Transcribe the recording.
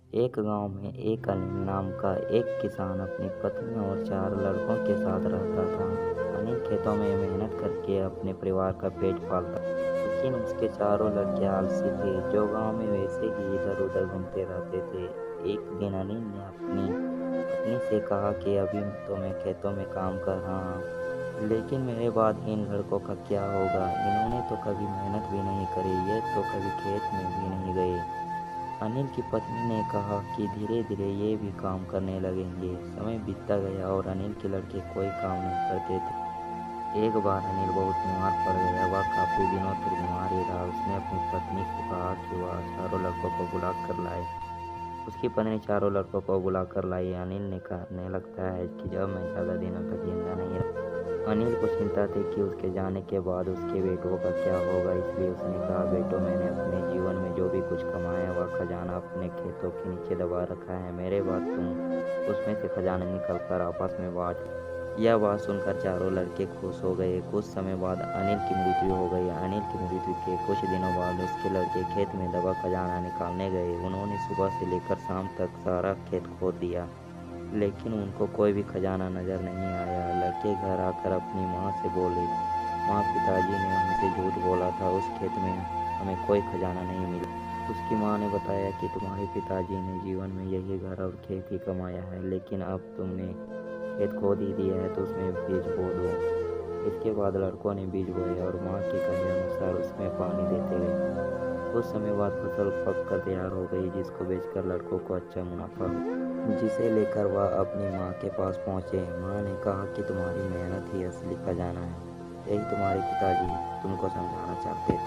एक गांव में एक अनिल नाम का एक किसान अपनी पत्नी और 4 लड़कों के साथ रहता था। अनिल खेतों में मेहनत करके अपने परिवार का पेट पालता, लेकिन उसके चारों लड़के आलसी थे, जो गांव में वैसे ही इधर-उधर घूमते रहते थे। एक दिन अनिल ने अपनी पत्नी से कहा कि अभी तो मैं खेतों में काम कर रहा हूँ, लेकिन मेरे बाद इन लड़कों का क्या होगा? इन्होंने तो कभी मेहनत भी नहीं करी, ये तो कभी खेत में भी नहीं गए। अनिल की पत्नी ने कहा कि धीरे-धीरे ये भी काम करने लगेंगे। समय बीतता गया और अनिल के लड़के कोई काम नहीं करते थे। एक बार अनिल बहुत बीमार पड़ गया। वह काफ़ी दिनों तक बीमार ही रहा। उसने अपनी पत्नी से कहा कि वह चारों लड़कों को बुला कर लाए। उसकी पत्नी चारों लड़कों को बुलाकर लाई। अनिल ने कहने लगता है कि जब मैं ज़्यादा दिनों तक जिंदा नहीं रहा। अनिल को चिंता थी कि उसके जाने के बाद उसके बेटों का क्या होगा, इसलिए उसने कहा, बेटों, मैंने अपने जीवन में जो भी कुछ कमाया वह खजाना अपने खेतों के नीचे दबा रखा है। मेरे बाद तुम उसमें से खजाना निकाल कर आपस में बांट। यह बात सुनकर चारों लड़के खुश हो गए। कुछ समय बाद अनिल की मृत्यु हो गई। अनिल की मृत्यु के कुछ दिनों बाद उसके लड़के खेत में दबा खजाना निकालने गए। उन्होंने सुबह से लेकर शाम तक सारा खेत खोद दिया, लेकिन उनको कोई भी खजाना नजर नहीं आया। लड़के घर आकर अपनी माँ से बोले, माँ, पिताजी ने हमसे झूठ बोला था, उस खेत में हमें कोई खजाना नहीं मिला। उसकी माँ ने बताया कि तुम्हारे पिताजी ने जीवन में यही घर और खेत ही कमाया है, लेकिन अब तुमने खेत खोद ही दिया है तो उसमें बीज बो दो। इसके बाद लड़कों ने बीज बोए और माँ के कहे अनुसार उसमें पानी देते गए। कुछ समय बाद फसल पक कर तैयार हो गई, जिसको बेचकर लड़कों को अच्छा मुनाफा हुआ, जिसे लेकर वह अपनी माँ के पास पहुँचे। माँ ने कहा कि तुम्हारी मेहनत ही असली खजाना है, यही तुम्हारे पिताजी तुमको समझाना चाहते थे।